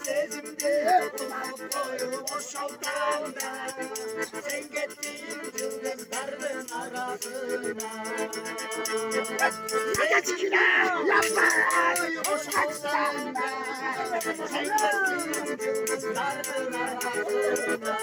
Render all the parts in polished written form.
Sezimde kulak boyu boşaltan ben. Sen gittin yıldızların arasına. Yakacıkına yapma boşaltan ben. Sen gittin yıldızların arasına.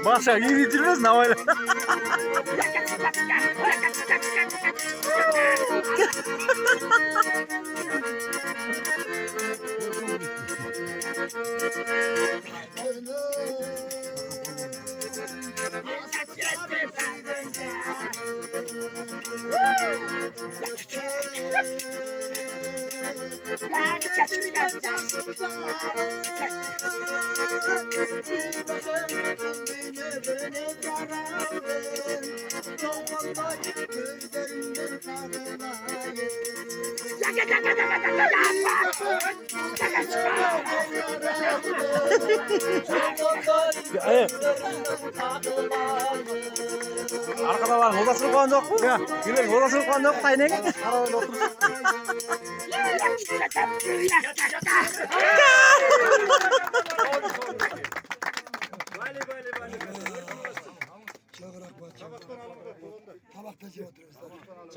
Başa iyi bitirmez ne öyle. Arkada var, odasını koyan yok. Ya, güven odasını koyan yok kaynak. Arada otur.